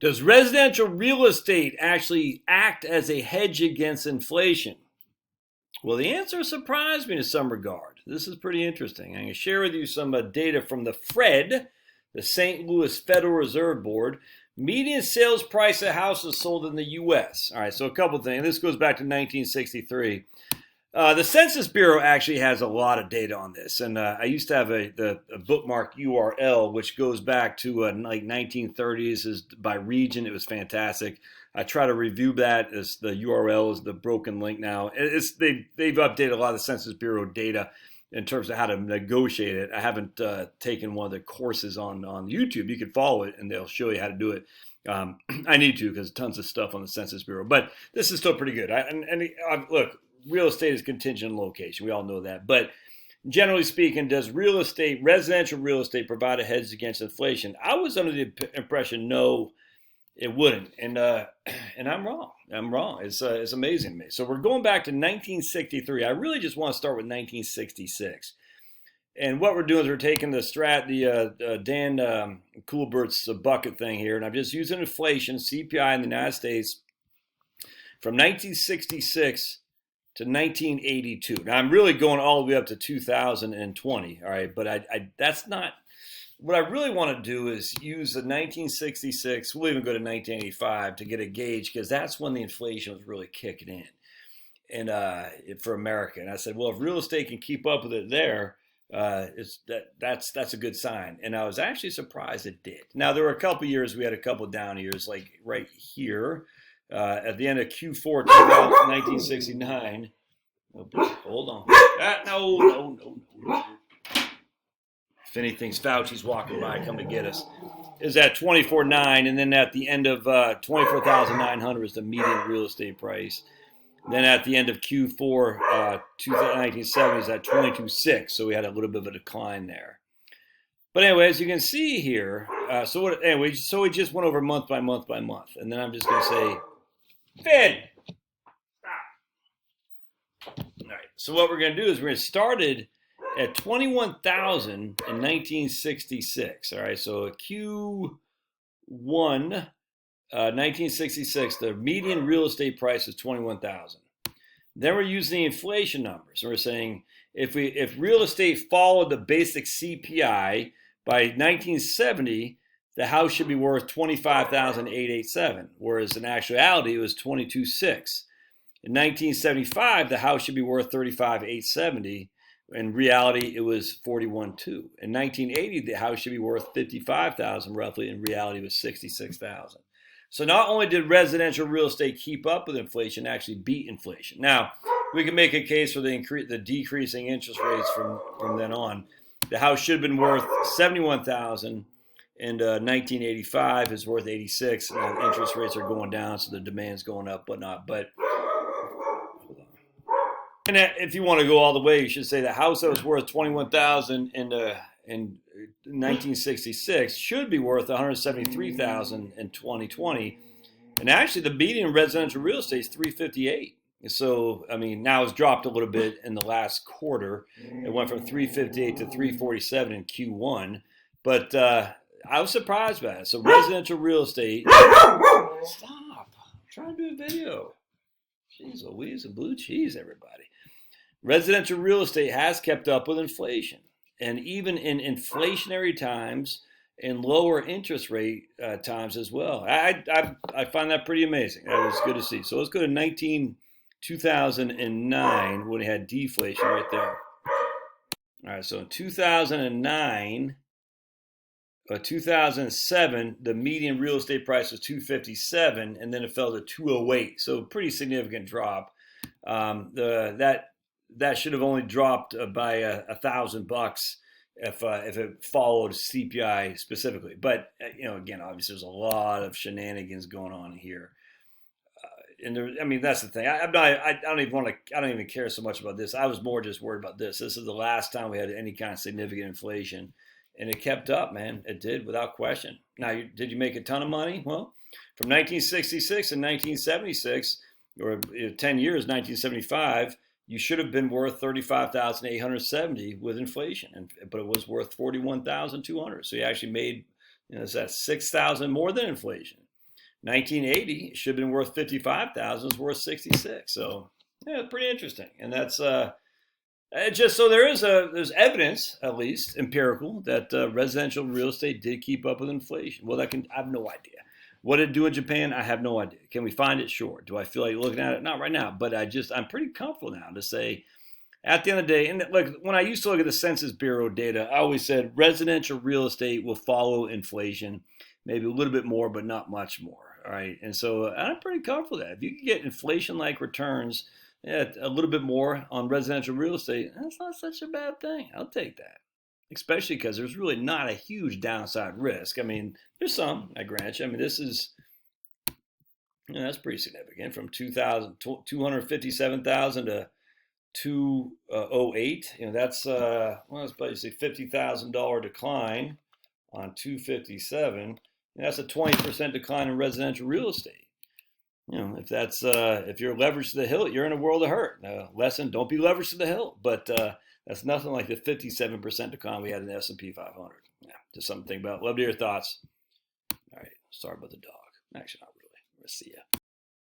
Does residential real estate actually act as a hedge against inflation? Well, the answer surprised me to some regard. This is pretty interesting. I'm going to share with you some data from the Fed, the St. Louis Federal Reserve Board. Median sales price of houses sold in the U.S. All right, so a couple things. This goes back to 1963. The Census Bureau actually has a lot of data on this, and I used to have a bookmark URL which goes back to like 1930s is by region. It was fantastic. I try to review that as the URL is the broken link now. They've updated a lot of the Census Bureau data in terms of how to negotiate it. I haven't taken one of the courses on YouTube. You can follow it, and they'll show you how to do it. I need to because tons of stuff on the Census Bureau, but this is still pretty good. Look. Real estate is contingent on location. We all know that. But generally speaking, does residential real estate provide a hedge against inflation? I was under the impression, no, it wouldn't. And I'm wrong. It's amazing to me. So we're going back to 1963. I really just want to start with 1966. And what we're doing is we're taking the Dan Coolbert's bucket thing here, and I'm just using inflation, CPI in the United States from 1966 to 1982. Now I'm really going all the way up to 2020. All right, but that's not what I really want to do. Is use the 1966. We'll even go to 1985 to get a gauge because that's when the inflation was really kicking in, and for America. And I said, well, if real estate can keep up with it there, that's a good sign. And I was actually surprised it did. Now there were a couple years we had a couple down years, like right here. At the end of Q4 1969, hold on. No. If anything's Fauci's walking by, come to get us. Is at 24.9, and then at the end of 24,900 is the median real estate price. Then at the end of Q4 1970 is at 22.6, so we had a little bit of a decline there. But anyway, as you can see here, so we just went over month by month by month, and then I'm just going to say. Fed. All right. So what we're going to do is we're going to start it at 21,000 in 1966. All right. So Q1 1966, the median real estate price is 21,000. Then we're using the inflation numbers. And we're saying if real estate followed the basic CPI by 1970. The house should be worth $25,887, whereas in actuality it was $22,600. In 1975, the house should be worth $35,870. In reality, it was $41,200. In 1980, the house should be worth $55,000 roughly. In reality, it was $66,000. So not only did residential real estate keep up with inflation, actually beat inflation. Now, we can make a case for the decreasing interest rates from then on. The house should have been worth $71,000. And 1985 is worth 86. And interest rates are going down, so the demand's going up, whatnot. But hold on. And if you want to go all the way, you should say the house that was worth 21,000 in 1966 should be worth 173,000 in 2020. And actually, the median residential real estate is 358. So I mean, now it's dropped a little bit in the last quarter. It went from 358 to 347 in Q1, but I was surprised by it. So residential real estate. Stop. I'm trying to do a video. Jeez Louise and blue cheese, everybody. Residential real estate has kept up with inflation. And even in inflationary times and lower interest rate times as well. I find that pretty amazing. That was good to see. So let's go to 2009 when we had deflation right there. All right, so in 2009... 2007, the median real estate price was $257, and then it fell to $208. So pretty significant drop. That should have only dropped by $1,000 if it followed CPI specifically. But again, obviously there's a lot of shenanigans going on here. That's the thing. I don't even care so much about this. I was more just worried about this. This is the last time we had any kind of significant inflation. And it kept up, man. It did, without question. Now, did you make a ton of money? Well, from 1966 to 1976, or 10 years, 1975, you should have been worth $35,870 with inflation, but it was worth $41,200. So you actually made, that's $6,000 more than inflation. 1980, it should have been worth 55,000. It's worth 66. So yeah, pretty interesting. And that's just so there's evidence, at least empirical, that residential real estate did keep up with inflation. Well, I have no idea. What did it do in Japan? I have no idea. Can we find it? Sure. Do I feel like looking at it? Not right now. But I'm pretty comfortable now to say, at the end of the day, and look, when I used to look at the Census Bureau data, I always said residential real estate will follow inflation, maybe a little bit more, but not much more. All right. And so I'm pretty comfortable with that. If you can get inflation-like returns, yeah, a little bit more on residential real estate, that's not such a bad thing. I'll take that. Especially because there's really not a huge downside risk. I mean, there's some, I grant you. I mean, this is, that's pretty significant from 257,000 to 208. That's that's basically $50,000 decline on 257. That's a 20% decline in residential real estate. If that's if you're leveraged to the hill, you're in a world of hurt. Lesson: don't be leveraged to the hill. But that's nothing like the 57% decline we had in the S&P 500. Yeah, just something to think about. Love to hear your thoughts. All right, sorry about the dog. Actually, not really. We'll see ya.